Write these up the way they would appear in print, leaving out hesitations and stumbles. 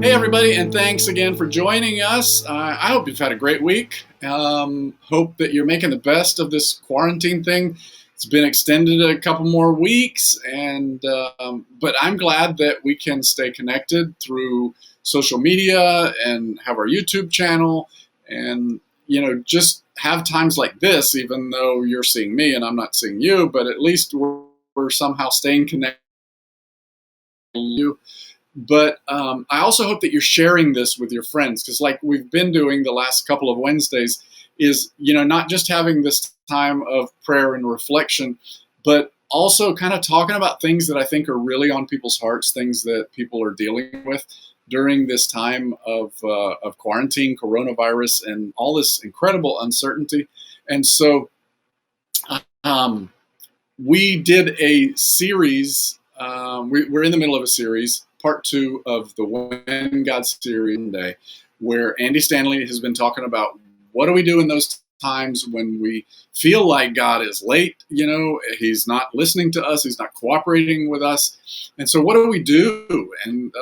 Hey everybody, and thanks again for joining us. I hope you've had a great week. Hope that you're making the best of this quarantine thing. It's been extended a couple more weeks, but I'm glad that we can stay connected through social media and have our YouTube channel, and just have times like this. Even though you're seeing me and I'm not seeing you, but at least we're somehow staying connected. But I also hope that you're sharing this with your friends, because like we've been doing the last couple of Wednesdays is, not just having this time of prayer and reflection, but also kind of talking about things that I think are really on people's hearts, things that people are dealing with during this time of quarantine, coronavirus, and all this incredible uncertainty. And so we did a series. We're in the middle of a series, part 2 of the When God series today, where Andy Stanley has been talking about what do we do in those times when we feel like God is late, he's not listening to us, he's not cooperating with us. And so what do we do? And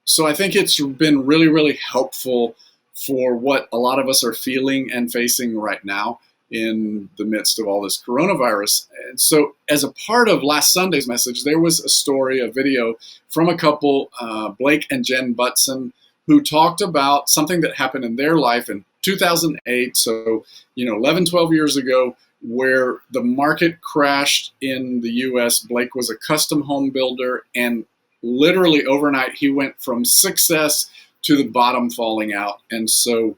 so I think it's been really, really helpful for what a lot of us are feeling and facing right now in the midst of all this coronavirus. And so as a part of last Sunday's message, there was a video from a couple, Blake and Jen Butzin, who talked about something that happened in their life in 2008, so 11, 12 years ago, where the market crashed in the US. Blake was a custom home builder, and literally overnight he went from success to the bottom falling out. And so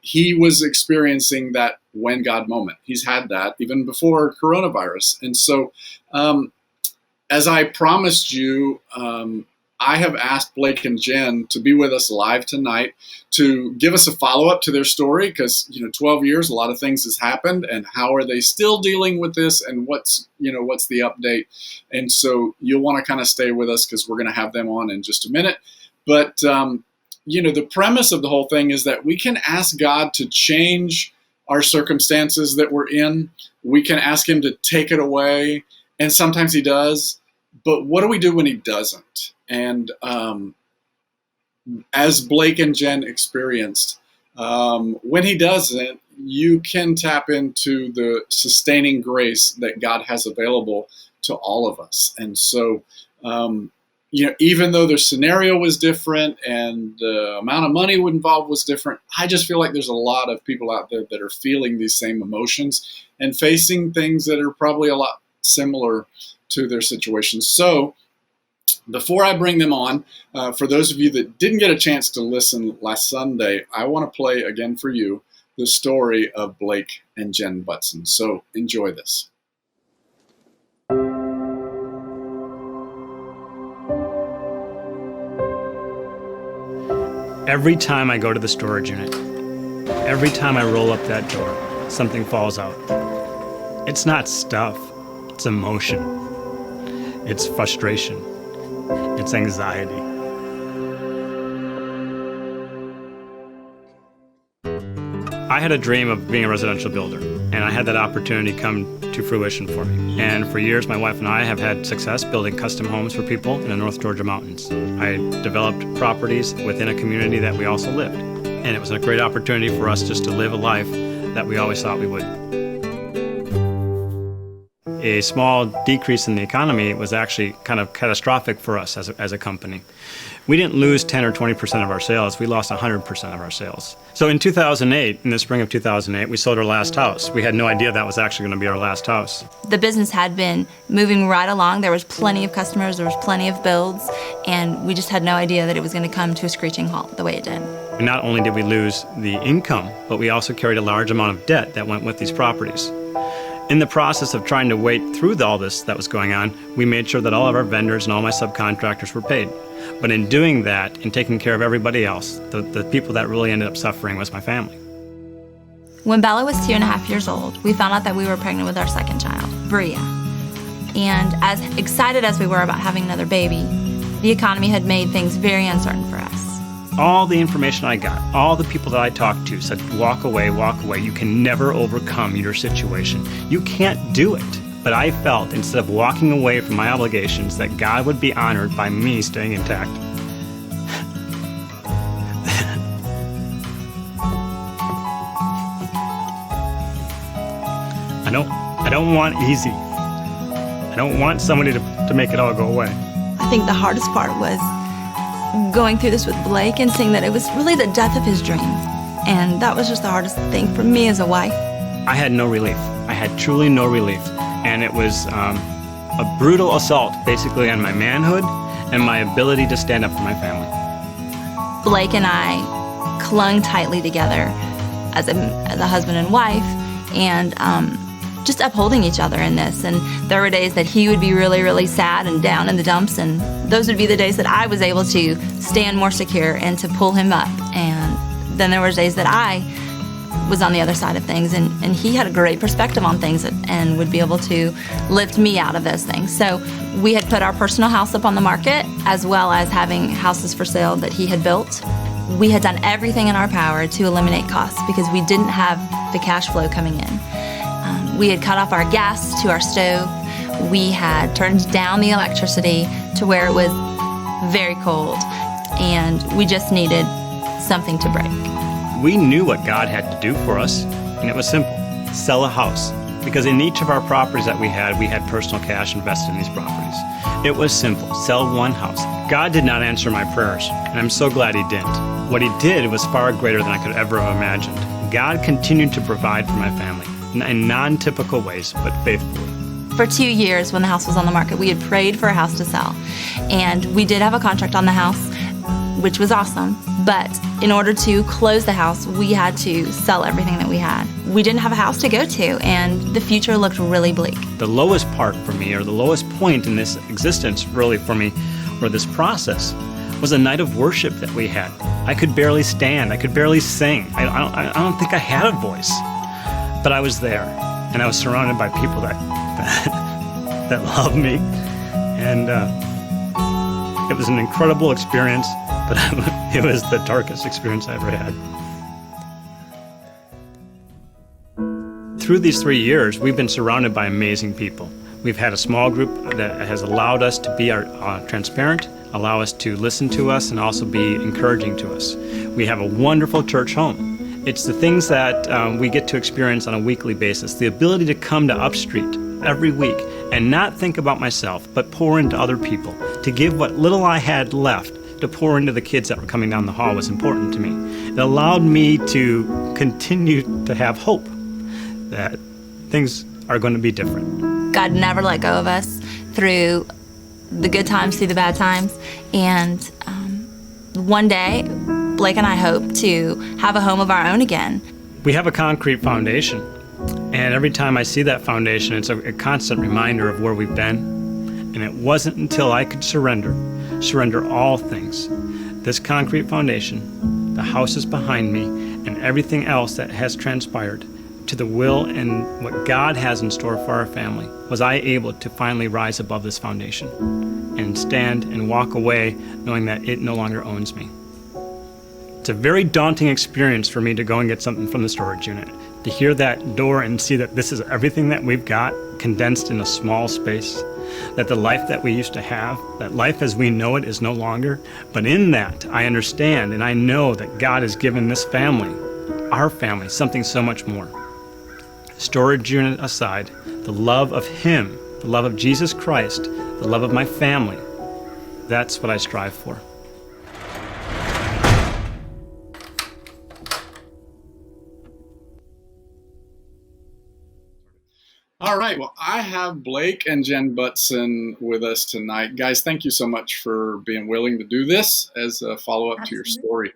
he was experiencing that when God moment. He's had that even before coronavirus. And so as I promised you, I have asked Blake and Jen to be with us live tonight to give us a follow-up to their story, because 12 years, a lot of things has happened, and how are they still dealing with this, and what's the update. And so you'll want to kind of stay with us, because we're going to have them on in just a minute. But the premise of the whole thing is that we can ask God to change our circumstances that we're in. We can ask him to take it away, and sometimes he does. But what do we do when he doesn't? And as Blake and Jen experienced, when he doesn't, you can tap into the sustaining grace that God has available to all of us. And so, even though their scenario was different and the amount of money involved was different, I just feel like there's a lot of people out there that are feeling these same emotions and facing things that are probably a lot similar to their situations. So before I bring them on, for those of you that didn't get a chance to listen last Sunday, I want to play again for you the story of Blake and Jen Butzin. So enjoy this. Every time I go to the storage unit, every time I roll up that door, something falls out. It's not stuff, it's emotion. It's frustration. It's anxiety. I had a dream of being a residential builder, and I had that opportunity come to fruition for me. And for years, my wife and I have had success building custom homes for people in the North Georgia mountains. I developed properties within a community that we also lived. And it was a great opportunity for us just to live a life that we always thought we would. A small decrease in the economy was actually kind of catastrophic for us as a company. We didn't lose 10 or 20% of our sales, we lost 100% of our sales. So in 2008, in the spring of 2008, we sold our last house. We had no idea that was actually going to be our last house. The business had been moving right along. There was plenty of customers, there was plenty of builds, and we just had no idea that it was going to come to a screeching halt the way it did. And not only did we lose the income, but we also carried a large amount of debt that went with these properties. In the process of trying to wait through all this that was going on, we made sure that all of our vendors and all my subcontractors were paid. But in doing that and taking care of everybody else, the people that really ended up suffering was my family. When Bella was 2.5 years old, we found out that we were pregnant with our second child, Bria. And as excited as we were about having another baby, the economy had made things very uncertain for us. All the information I got, all the people that I talked to said, walk away, you can never overcome your situation. You can't do it. But I felt, instead of walking away from my obligations, that God would be honored by me staying intact. don't want easy. I don't want somebody to make it all go away. I think the hardest part was going through this with Blake and seeing that it was really the death of his dream. And that was just the hardest thing for me as a wife. I had no relief. I had truly no relief. And it was a brutal assault, basically, on my manhood and my ability to stand up for my family. Blake and I clung tightly together as a husband and wife, and just upholding each other in this. And there were days that he would be really, really sad and down in the dumps, and those would be the days that I was able to stand more secure and to pull him up. And then there were days that I was on the other side of things, and he had a great perspective on things and would be able to lift me out of those things. So we had put our personal house up on the market, as well as having houses for sale that he had built. We had done everything in our power to eliminate costs because we didn't have the cash flow coming in. We had cut off our gas to our stove. We had turned down the electricity to where it was very cold, and we just needed something to break. We knew what God had to do for us, and it was simple. Sell a house. Because in each of our properties that we had personal cash invested in these properties. It was simple. Sell one house. God did not answer my prayers, and I'm so glad he didn't. What he did was far greater than I could ever have imagined. God continued to provide for my family in non-typical ways, but faithfully. For 2 years, when the house was on the market, we had prayed for a house to sell. And we did have a contract on the house, which was awesome. But in order to close the house, we had to sell everything that we had. We didn't have a house to go to, and the future looked really bleak. The lowest part for me, or the lowest point in this existence, really for me, or this process, was a night of worship that we had. I could barely stand. I could barely sing. I don't think I had a voice. But I was there, and I was surrounded by people that loved me. And it was an incredible experience, but it was the darkest experience I ever had. Through these 3 years, we've been surrounded by amazing people. We've had a small group that has allowed us to be transparent, allow us to listen to us, and also be encouraging to us. We have a wonderful church home. It's the things that we get to experience on a weekly basis, the ability to come to Upstreet every week and not think about myself, but pour into other people, to give what little I had left to pour into the kids that were coming down the hall was important to me. It allowed me to continue to have hope that things are going to be different. God never let go of us through the good times, through the bad times. And one day, Blake and I hope to have a home of our own again. We have a concrete foundation, and every time I see that foundation, it's a constant reminder of where we've been. And it wasn't until I could surrender all things, this concrete foundation, the houses behind me, and everything else that has transpired, to the will and what God has in store for our family, was I able to finally rise above this foundation and stand and walk away knowing that it no longer owns me. It's a very daunting experience for me to go and get something from the storage unit, to hear that door and see that this is everything that we've got condensed in a small space, that the life that we used to have, that life as we know it is no longer. But in that, I understand and I know that God has given this family, our family, something so much more. Storage unit aside, the love of Him, the love of Jesus Christ, the love of my family, that's what I strive for. All right. Well, I have Blake and Jen Butzin with us tonight. Guys, thank you so much for being willing to do this as a follow-up to your story.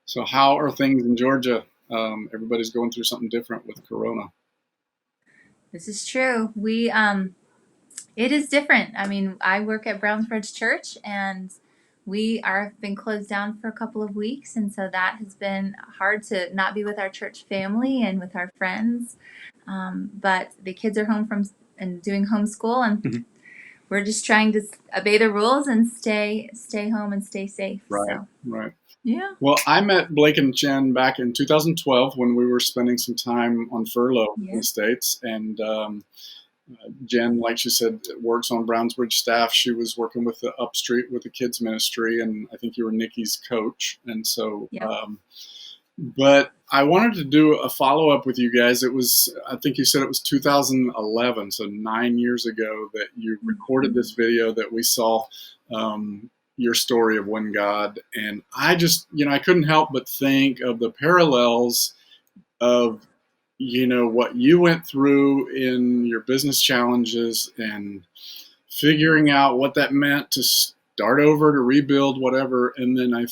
So how are things in Georgia? Everybody's going through something different with Corona. This is true. It is different. I mean, I work at Brownsbridge Church, and we have been closed down for a couple of weeks, and so that has been hard to not be with our church family and with our friends. But the kids are home and doing homeschool, and we're just trying to obey the rules and stay home and stay safe. Right, so. right. Yeah. Well, I met Blake and Jen back in 2012 when we were spending some time on furlough in the States. And Jen, like she said, works on Brownsbridge staff. She was working with the Upstreet with the kids ministry, and I think you were Nikki's coach. And so But I wanted to do a follow up with you guys. I think you said it was 2011, so 9 years ago, that you recorded this video that we saw, your story of when God. And I just, I couldn't help but think of the parallels of, what you went through in your business challenges and figuring out what that meant to start over, to rebuild, whatever. And then I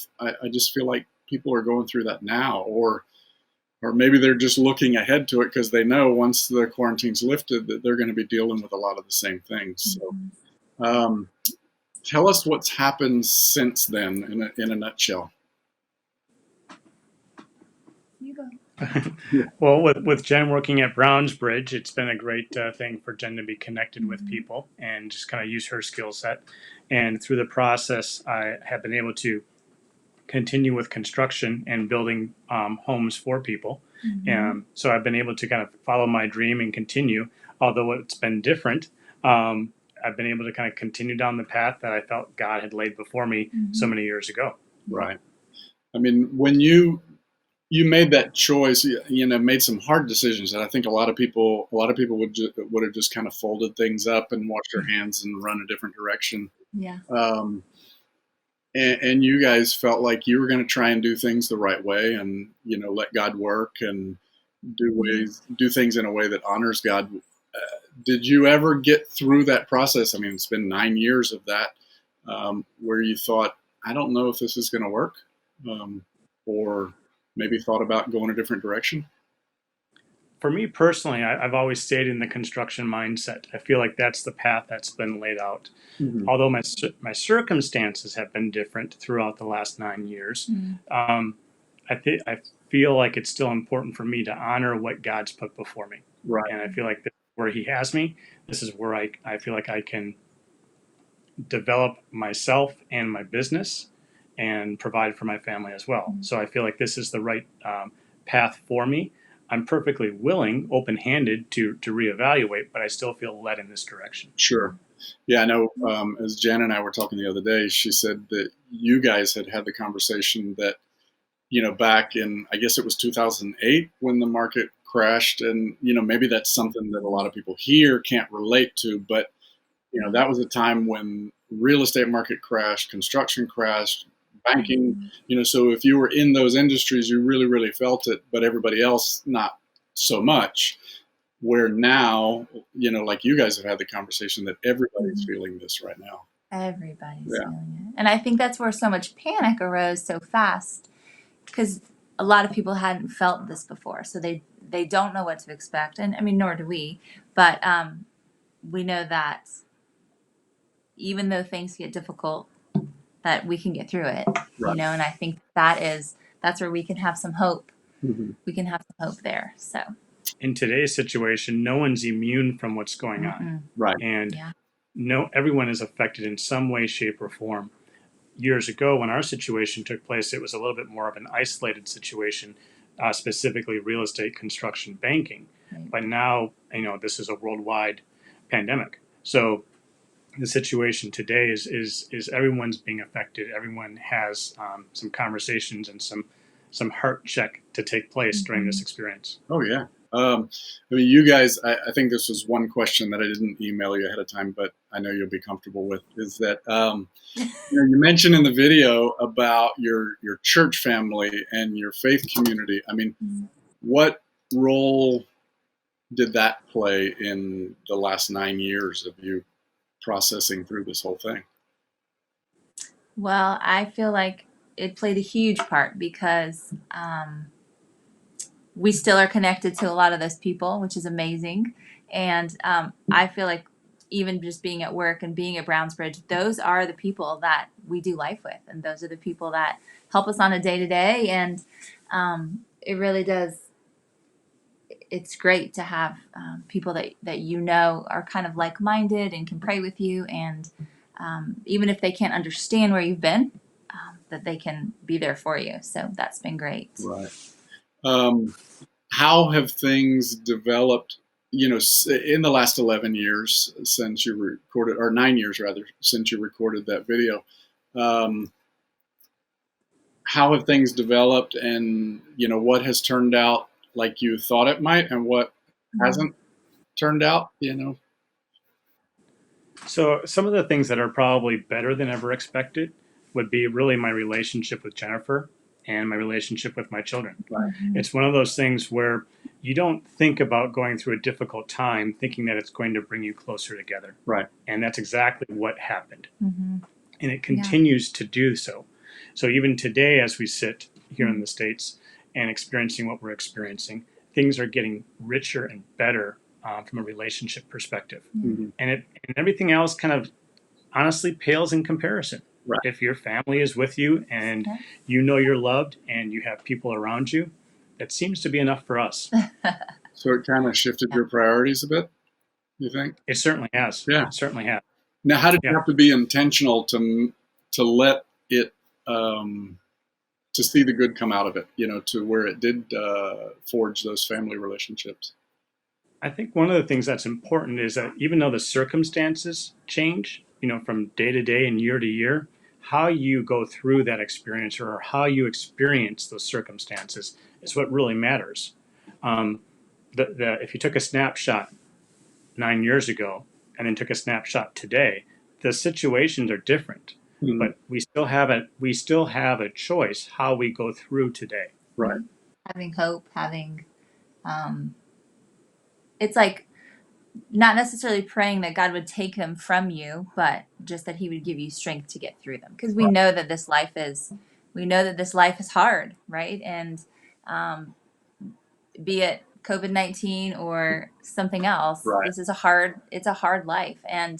just feel like people are going through that now, or maybe they're just looking ahead to it because they know once the quarantine's lifted that they're going to be dealing with a lot of the same things. So, tell us what's happened since then in a nutshell. You go. Well, with Jen working at Brownsbridge, it's been a great thing for Jen to be connected with people and just kind of use her skill set. And through the process, I have been able to continue with construction and building homes for people. So I've been able to kind of follow my dream and continue, although it's been different. I've been able to kind of continue down the path that I felt God had laid before me so many years ago. Right. I mean, when you made that choice, made some hard decisions that I think a lot of people would have just kind of folded things up and washed their hands and run a different direction. Yeah. And you guys felt like you were going to try and do things the right way, and let God work and do things in a way that honors God. Did you ever get through that process? I mean, it's been 9 years of that, where you thought, I don't know if this is going to work, or maybe thought about going a different direction? For me personally, I've always stayed in the construction mindset. I feel like that's the path that's been laid out. Mm-hmm. Although my circumstances have been different throughout the last 9 years, I feel like it's still important for me to honor what God's put before me. Right. And I feel like this is where He has me. This is where I feel like I can develop myself and my business and provide for my family as well. So I feel like this is the right path for me. I'm perfectly willing, open-handed to reevaluate, but I still feel led in this direction. Sure. Yeah, I know. As Jen and I were talking the other day, she said that you guys had the conversation that, back in, I guess it was 2008 when the market crashed, and maybe that's something that a lot of people here can't relate to, but that was a time when real estate market crashed, construction crashed, banking, so if you were in those industries, you really, really felt it, but everybody else, not so much. Where now, like you guys have had the conversation that everybody's feeling this right now. Everybody's feeling it. And I think that's where so much panic arose so fast, because a lot of people hadn't felt this before. So they don't know what to expect. And I mean, nor do we. But we know that even though things get difficult, that we can get through it, Right. and I think that's where we can have some hope. Mm-hmm. We can have some hope there. So in today's situation, no one's immune from what's going on. Right. And everyone is affected in some way, shape, or form. Years ago, when our situation took place, it was a little bit more of an isolated situation, specifically real estate, construction, banking. Right. But now, this is a worldwide pandemic. So the situation today is everyone's being affected. Everyone has some conversations and some heart check to take place during this experience. Oh yeah. I mean, you guys, I think this was one question that I didn't email you ahead of time, but I know you'll be comfortable with, is that you mentioned in the video about your church family and your faith community. I mean, what role did that play in the last 9 years of you processing through this whole thing? Well, I feel like it played a huge part because we still are connected to a lot of those people, which is amazing. And I feel like even just being at work and being at Brownsbridge, those are the people that we do life with. And those are the people that help us on a day-to-day. And it really does. It's great to have people that are kind of like-minded and can pray with you. And even if they can't understand where you've been, that they can be there for you. So that's been great. Right. How have things developed, in the last 11 years since you recorded, or 9 years rather, since you recorded that video? how have things developed, and what has turned out like you thought it might, and what hasn't turned out. So some of the things that are probably better than ever expected would be really my relationship with Jennifer and my relationship with my children. Right. It's one of those things where you don't think about going through a difficult time thinking that it's going to bring you closer together. Right. And that's exactly what happened. Mm-hmm. And it continues to do so. So even today, as we sit here in the States and experiencing what we're experiencing, things are getting richer and better from a relationship perspective. Mm-hmm. And everything else kind of honestly pales in comparison. Right. If your family is with you and you know you're loved and you have people around you, it seems to be enough for us. So it kind of shifted your priorities a bit, you think? It certainly has. Yeah. It certainly has. Now, how did you have to be intentional to let it, to see the good come out of it, to where it did forge those family relationships? I think one of the things that's important is that even though the circumstances change, from day to day and year to year, how you go through that experience or how you experience those circumstances is what really matters. If you took a snapshot 9 years ago and then took a snapshot today, the situations are different, but we still have a choice how we go through today. Right. Having hope, it's like not necessarily praying that God would take them from you, but just that he would give you strength to get through them. Because we know that this life is hard, right? And be it COVID-19 or something else, this is it's a hard life. And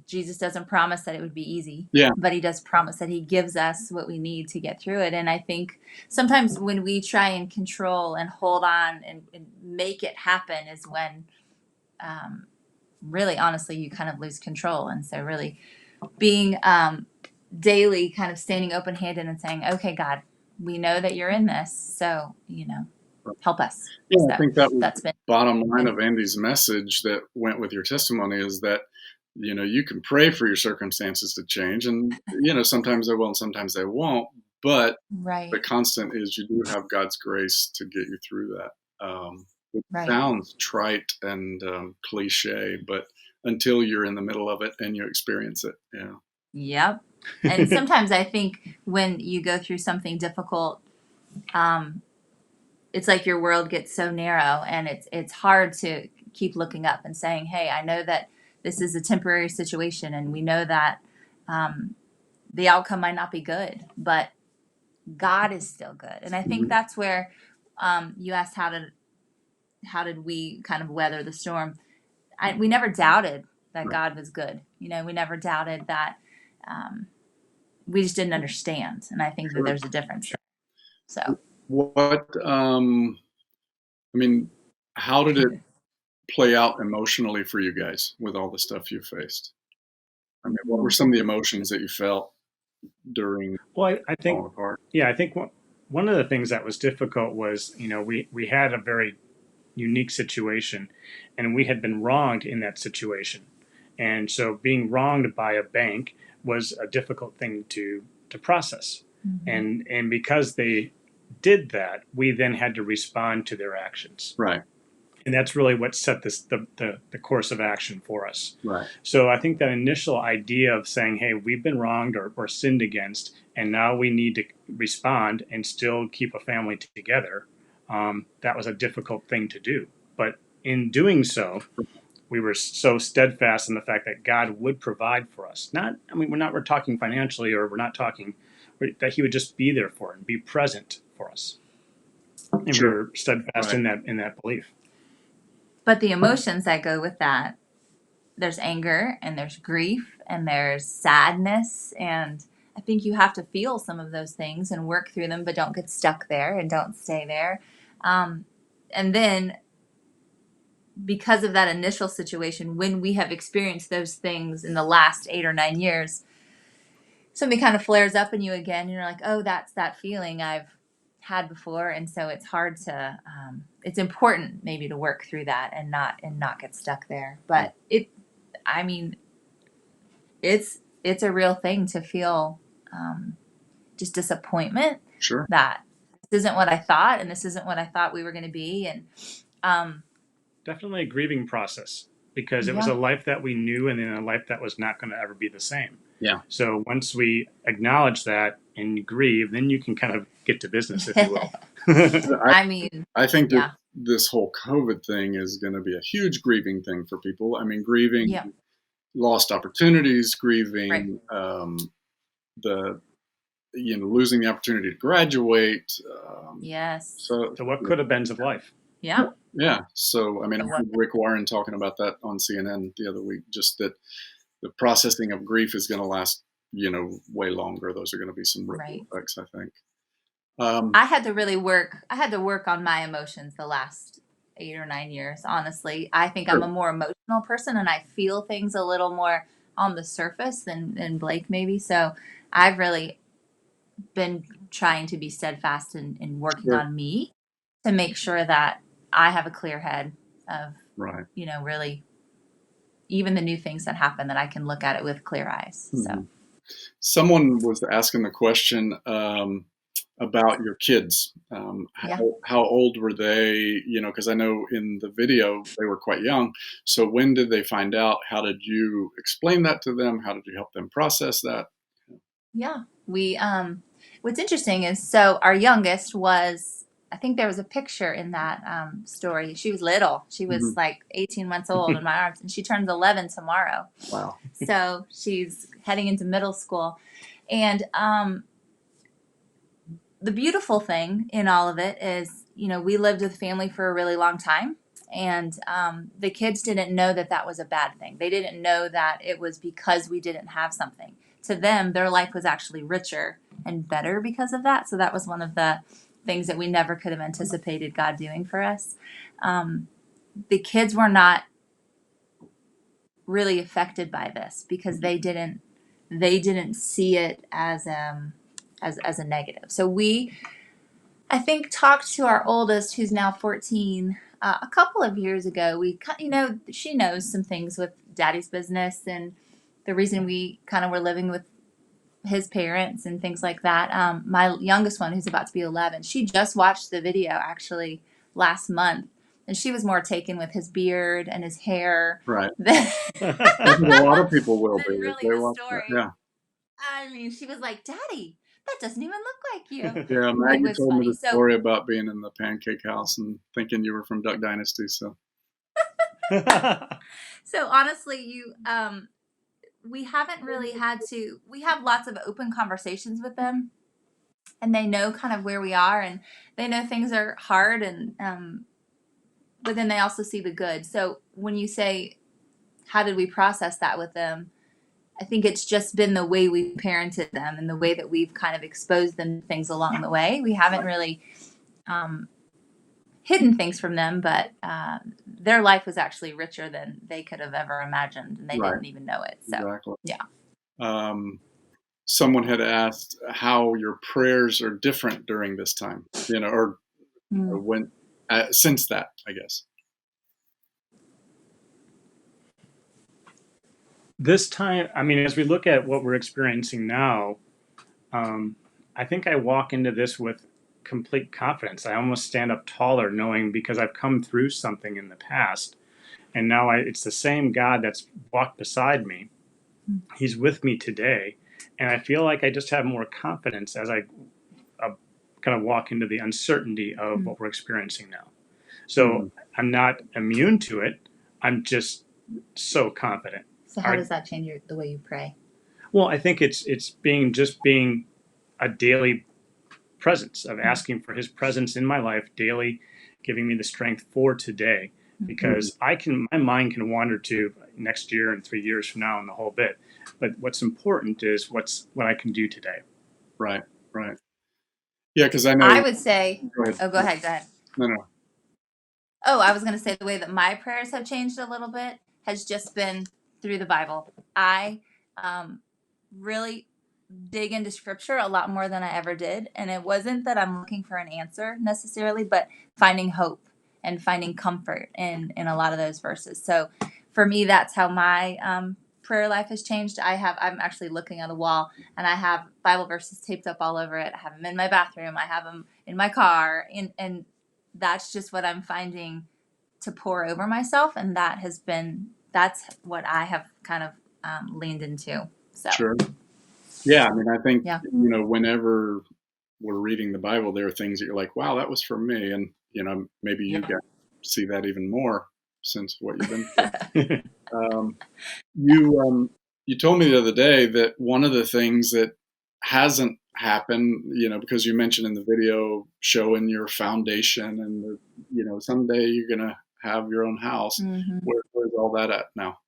Jesus doesn't promise that it would be easy, but he does promise that he gives us what we need to get through it. And I think sometimes when we try and control and hold on and make it happen is when really, honestly, you kind of lose control. And so really being daily kind of standing open-handed and saying, okay, God, we know that you're in this. So, help us. Yeah, so I think that's been bottom line of Andy's message that went with your testimony is that you can pray for your circumstances to change, and sometimes they will and sometimes they won't, but the constant is you do have God's grace to get you through that. It sounds trite and cliche, but until you're in the middle of it and you experience it. Yep. And sometimes I think when you go through something difficult, it's like your world gets so narrow, and it's hard to keep looking up and saying, hey, I know that this is a temporary situation, and we know that the outcome might not be good, but God is still good. And I think that's where you asked how did we kind of weather the storm. We never doubted that God was good. We never doubted that. We just didn't understand, and I think that there's a difference there. So what how did it play out emotionally for you guys with all the stuff you faced? What were some of the emotions that you felt during? Well, I think I think one of the things that was difficult was we had a very unique situation, and we had been wronged in that situation, and so being wronged by a bank was a difficult thing to process, and because they did that, we then had to respond to their actions. Right. And that's really what set the course of action for us. Right. So I think that initial idea of saying, hey, we've been wronged or sinned against, and now we need to respond and still keep a family together, that was a difficult thing to do. But in doing so, we were so steadfast in the fact that God would provide for us. We're talking financially, or we're not talking that he would just be there for it and be present for us. And we were steadfast in that belief. But the emotions that go with that, there's anger and there's grief and there's sadness. And I think you have to feel some of those things and work through them, but don't get stuck there and don't stay there. And then because of that initial situation, when we have experienced those things in the last 8 or 9 years, something kind of flares up in you again. And you're like, oh, that's that feeling I've had before. And so it's hard to, it's important maybe to work through that and not get stuck there. But it's a real thing to feel just disappointment Sure. that this isn't what I thought, and this isn't what I thought we were going to be. And Definitely a grieving process because it was yeah, a life that we knew and then a life that was not going to ever be the same. Yeah. So once we acknowledge that and grieve, then you can kind of get to business, if you will. I mean, I think that yeah, this whole COVID thing is going to be a huge grieving thing for people. I mean, grieving yeah, lost opportunities, right, grieving the losing the opportunity to graduate. yes, So So what could have beens of life? yeah. yeah. So I mean, So I what? heard Rick Warren talking about that on CNN the other week. Just that the processing of grief is going to last, way longer. Those are going to be some ripple Right. effects, I think. I had to really work. I had to work on my emotions the last 8 or 9 years. Honestly, I think I'm a Sure. more emotional person, and I feel things a little more on the surface than Blake maybe. So I've really been trying to be steadfast in working Sure. on me to make sure that I have a clear head of, Right. really even the new things that happen, that I can look at it with clear eyes. So Mhm. Someone was asking the question about your kids. yeah. How old were they? Because I know in the video they were quite young. So when did they find out? How did you explain that to them? How did you help them process that? Yeah. What's interesting is, so our youngest was, I think there was a picture in that story. She was little. She was Mhm. like 18 months old in my arms, and she turns 11 tomorrow. Wow. So she's heading into middle school. And the beautiful thing in all of it is, we lived with family for a really long time. And the kids didn't know that that was a bad thing. They didn't know that it was because we didn't have something. To them, their life was actually richer and better because of that. So that was one of the things that we never could have anticipated God doing for us. The kids were not really affected by this because they didn't see it as a negative. So we, I think, talked to our oldest, who's now 14, a couple of years ago. She knows some things with daddy's business and the reason we kind of were living with his parents and things like that. My youngest one, who's about to be 11, she just watched the video actually last month, and she was more taken with his beard and his hair Right. than, I think a lot of people will be than if really they the watch that. story. Yeah. I mean, she was like, "Daddy, that doesn't even look like you." Yeah. It Maggie was told me funny. the story about being in the pancake house and thinking you were from Duck Dynasty. So So honestly, we haven't really we have lots of open conversations with them, and they know kind of where we are, and they know things are hard, and but then they also see the good. So when you say, how did we process that with them? I think it's just been the way we parented them and the way that we've kind of exposed them to things along the way. We haven't really hidden things from them, but their life was actually richer than they could have ever imagined, and they right. didn't even know it. So Exactly. yeah. Someone had asked how your prayers are different during this time, or when since that, I guess. This time, I mean, as we look at what we're experiencing now, I think I walk into this with complete confidence. I almost stand up taller knowing, because I've come through something in the past, and now it's the same God that's walked beside me. He's with me today, and I feel like I just have more confidence as I kind of walk into the uncertainty of what we're experiencing now. So I'm not immune to it. I'm just so confident. So how does that change the way you pray? Well, I think it's being a daily presence of asking for His presence in my life daily, giving me the strength for today, because my mind can wander to next year and 3 years from now and the whole bit. But what's important is what I can do today. Right. Right. Yeah, because I know. I would say. Go ahead. Oh, go ahead. Go ahead. No. Oh, I was going to say the way that my prayers have changed a little bit has just been through the Bible. I really dig into scripture a lot more than I ever did. And it wasn't that I'm looking for an answer necessarily, but finding hope and finding comfort in a lot of those verses. So for me, that's how my prayer life has changed. I'm actually looking at a wall and I have Bible verses taped up all over it. I have them in my bathroom. I have them in my car. And that's just what I'm finding to pour over myself. And that's what I have kind of leaned into. So. Sure. Yeah. I mean, I think, Yeah. whenever we're reading the Bible, there are things that you're like, wow, that was from me. And, maybe you guys see that even more since what you've been through. You told me the other day that one of the things that hasn't happened, because you mentioned in the video showing your foundation and someday you're gonna have your own house. Mm-hmm. Where's all that at now?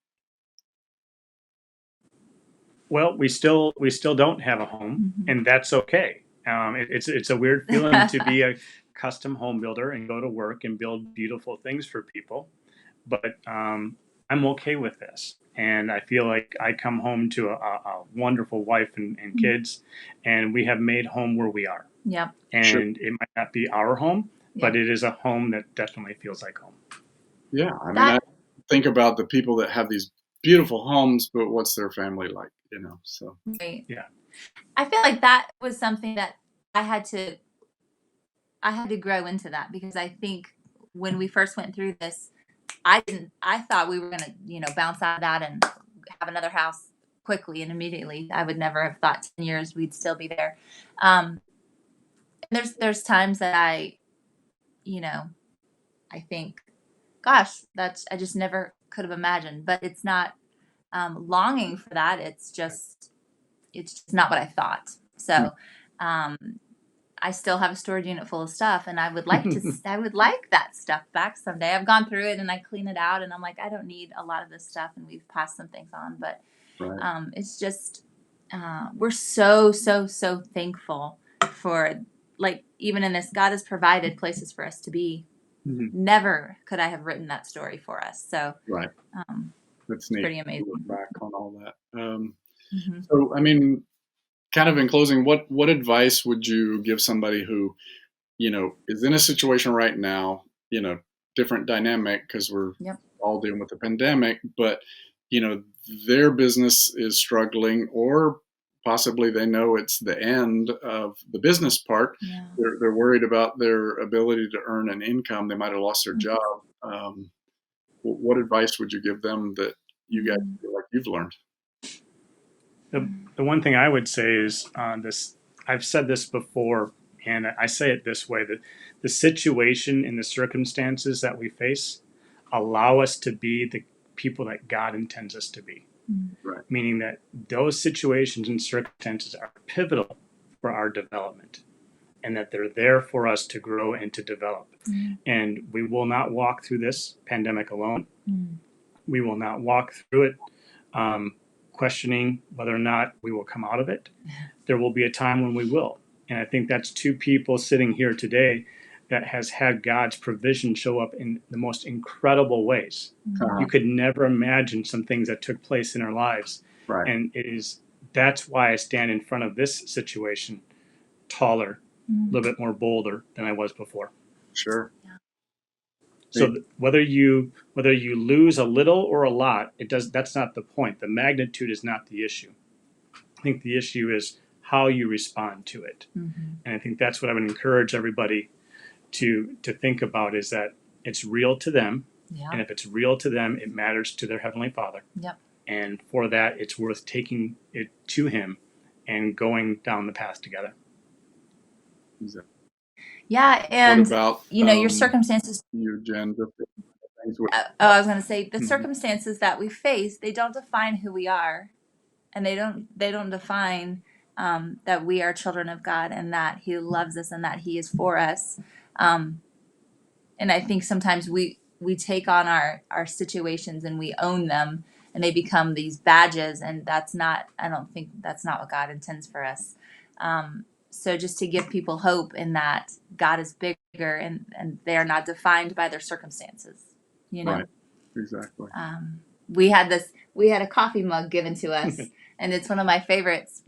Well, we still don't have a home, Mm-hmm. and that's okay. It's a weird feeling to be a custom home builder and go to work and build beautiful things for people, but I'm okay with this. And I feel like I come home to a wonderful wife and kids, and we have made home where we are. Yeah. And Sure. it might not be our home, but it is a home that definitely feels like home. Yeah. I mean, I think about the people that have these beautiful homes, but what's their family like, so. Right. Yeah. I feel like that was something that I had to grow into that, because I think when we first went through this, I thought we were going to, bounce out of that and have another house quickly and immediately. I would never have thought 10 years we'd still be there. There's times that I think, gosh, I just never could have imagined, but it's not longing for that. It's just not what I thought. So, I still have a storage unit full of stuff, and I would like that stuff back someday. I've gone through it and I clean it out, and I'm like, I don't need a lot of this stuff, and we've passed some things on, but Right. it's just we're so thankful for, like, even in this, God has provided places for us to be. Mm-hmm. Never could I have written that story for us. So Right. That's neat. Pretty amazing. Look back on all that. Mm-hmm. So, I mean, kind of in closing, what advice would you give somebody who, is in a situation right now, different dynamic because we're all dealing with the pandemic, but, their business is struggling, or possibly they know it's the end of the business part. Yeah. They're worried about their ability to earn an income. They might have lost their job. What advice would you give them that you guys feel like you've learned? The one thing I would say is this. I've said this before, and I say it this way: that the situation and the circumstances that we face allow us to be the people that God intends us to be. Right. Meaning that those situations and circumstances are pivotal for our development, and that they're there for us to grow and to develop. And we will not walk through this pandemic alone. We will not walk through it questioning whether or not we will come out of it. There will be a time when we will. And I think that's two people sitting here today that has had God's provision show up in the most incredible ways. You could never imagine some things that took place in our lives. Right. And that's why I stand in front of this situation taller, a little bit more bolder than I was before. Sure. So whether you lose a little or a lot, that's not the point. The magnitude is not the issue. I think the issue is how you respond to it. And I think that's what I would encourage everybody to think about, is that it's real to them. And if it's real to them, it matters to their Heavenly Father. And for that, it's worth taking it to Him and going down the path together. Exactly. Yeah, and what about your circumstances. You, Jen? I was going to say, the circumstances that we face, they don't define who we are, and they don't define that we are children of God, and that He loves us, and that He is for us. And I think sometimes we take on our situations and we own them, and they become these badges, and I don't think that's not what God intends for us. So just to give people hope in that God is bigger, and they are not defined by their circumstances. Right. Exactly. We had a coffee mug given to us, and it's one of my favorites.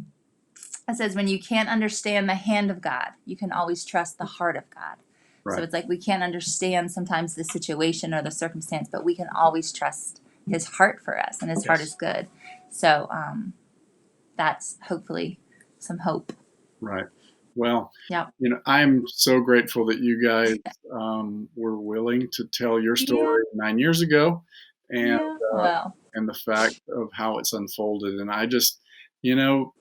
It says, when you can't understand the hand of God, you can always trust the heart of God. Right. So it's like we can't understand sometimes the situation or the circumstance, but we can always trust His heart for us, and His heart is good. So that's hopefully some hope. Right. Well, Yep. I'm so grateful that you guys were willing to tell your Yeah. story 9 years ago, and Yeah. Well, and the fact of how it's unfolded. And I just, you know,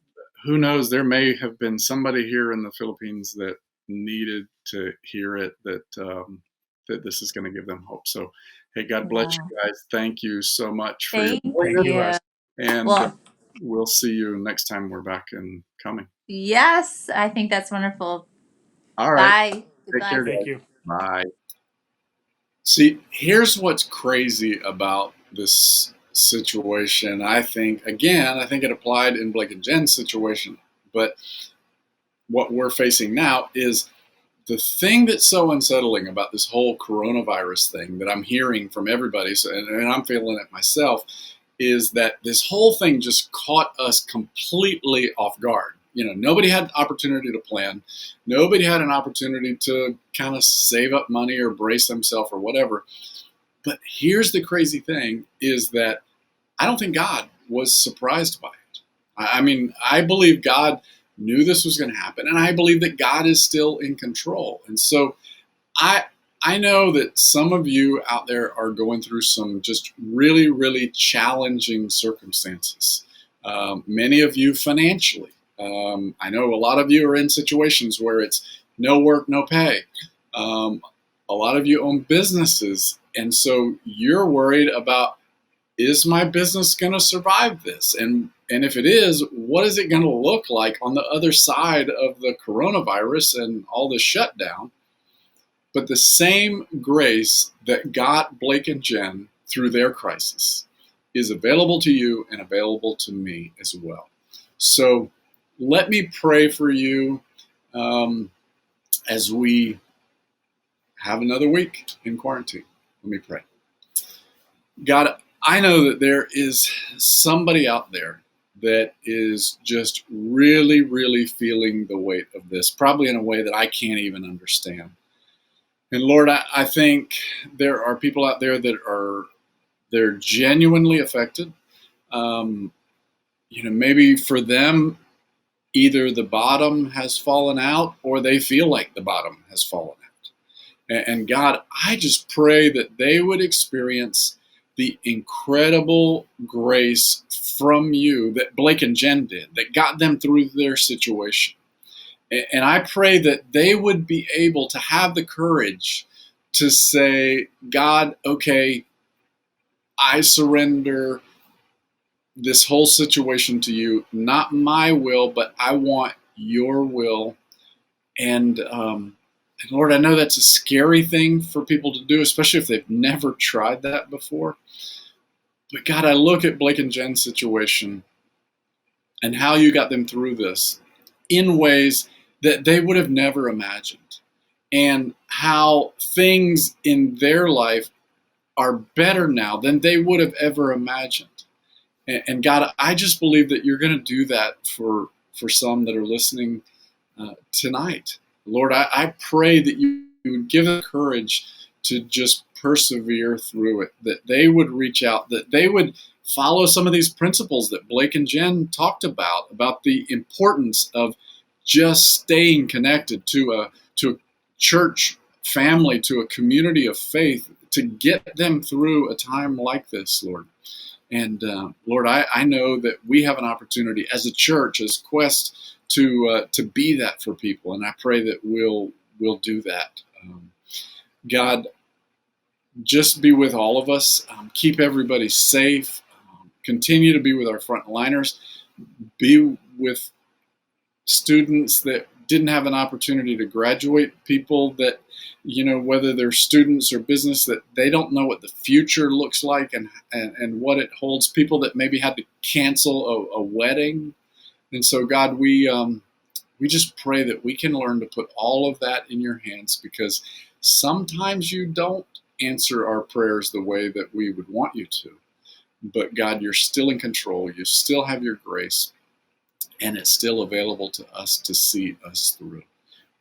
who knows? There may have been somebody here in the Philippines that needed to hear it. That this is going to give them hope. So, hey, God bless wow. you guys. Thank you so much for your Thank willingness, you. and Well, we'll see you next time we're back and coming. yes, I think that's wonderful. All right. Bye. Take care, Goodbye. Thank guys. you. Bye. See, here's what's crazy about this situation. I think it applied in Blake and Jen's situation, but what we're facing now is the thing that's so unsettling about this whole coronavirus thing that I'm hearing from everybody, and I'm feeling it myself, is that this whole thing just caught us completely off guard. Nobody had an opportunity to plan. Nobody had an opportunity to kind of save up money or brace themselves or whatever. But here's the crazy thing is that I don't think God was surprised by it. I mean, I believe God knew this was going to happen, and I believe that God is still in control. And so I I know that some of you out there are going through some just really, really challenging circumstances. Many of you financially. I know a lot of you are in situations where it's no work, no pay. Um, a lot of you own businesses, and so you're worried about, is my business going to survive this? And if it is, what is it going to look like on the other side of the coronavirus and all the shutdown? But the same grace that got Blake and Jen through their crisis is available to you and available to me as well. So let me pray for you as we have another week in quarantine. Let me pray. God, I know that there is somebody out there that is just really, really feeling the weight of this, probably in a way that I can't even understand. And Lord, I think there are people out there that they're genuinely affected. Um, maybe for them, either the bottom has fallen out or they feel like the bottom has fallen out. And God, I just pray that they would experience the incredible grace from you that Blake and Jen did, that got them through their situation. And I pray that they would be able to have the courage to say, God, okay, I surrender this whole situation to you. Not my will, but I want your will. And Lord, I know that's a scary thing for people to do, especially if they've never tried that before. But God, I look at Blake and Jen's situation and how you got them through this in ways that they would have never imagined, and how things in their life are better now than they would have ever imagined. And God, I just believe that you're going to do that for some that are listening tonight. Lord, I pray that you would give them courage to just persevere through it, that they would reach out, that they would follow some of these principles that Blake and Jen talked about the importance of just staying connected to a church family, to a community of faith, to get them through a time like this, Lord. And Lord, I know that we have an opportunity as a church, as Quest, to be that for people, and I pray that we'll do that. God, just be with all of us. Keep everybody safe. Continue to be with our frontliners. Be with students that didn't have an opportunity to graduate, people that, whether they're students or business, that they don't know what the future looks like and what it holds, people that maybe had to cancel a wedding. And so, God, we just pray that we can learn to put all of that in your hands, because sometimes you don't answer our prayers the way that we would want you to. But God, you're still in control. You still have your grace, and it's still available to us to see us through.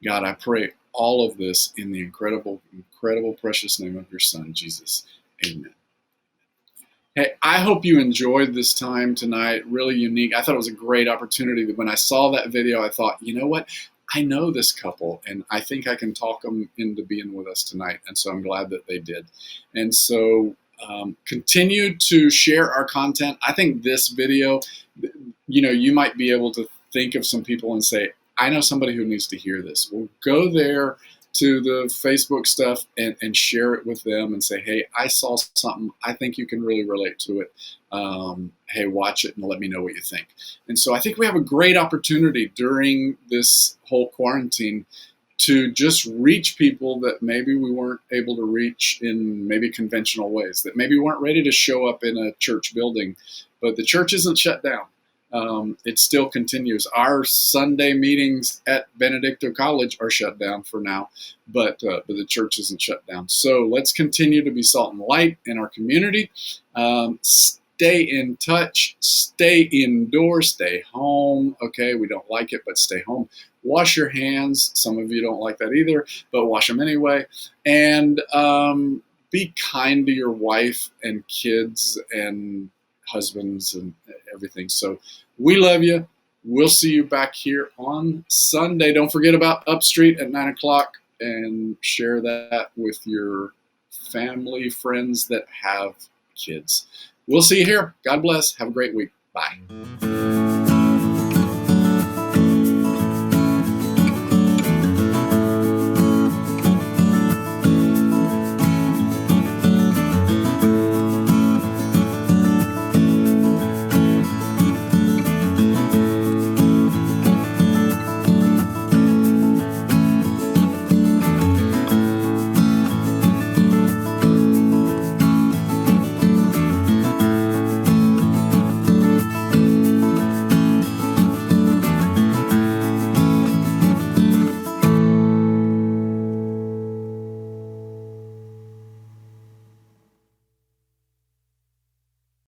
God, I pray all of this in the incredible, incredible, precious name of your Son, Jesus. Amen. Hey, I hope you enjoyed this time tonight. Really unique. I thought it was a great opportunity. When I saw that video, I thought, you know what? I know this couple, and I think I can talk them into being with us tonight. And so I'm glad that they did. And so continue to share our content. I think this video, you might be able to think of some people and say, I know somebody who needs to hear this. Well, go there to the Facebook stuff and share it with them and say, hey, I saw something. I think you can really relate to it. Hey, watch it and let me know what you think. And so I think we have a great opportunity during this whole quarantine to just reach people that maybe we weren't able to reach in maybe conventional ways, that maybe weren't ready to show up in a church building, but the church isn't shut down. It still continues. Our Sunday meetings at Benedicto College are shut down for now, but the church isn't shut down. So let's continue to be salt and light in our community. Stay in touch, stay indoors, stay home. Okay, we don't like it, but stay home. Wash your hands. Some of you don't like that either, but wash them anyway. And be kind to your wife and kids and husbands and everything. So we love you. We'll see you back here on Sunday. Don't forget about Upstreet at 9 o'clock and share that with your family, friends that have kids. We'll see you here. God bless. Have a great week. Bye.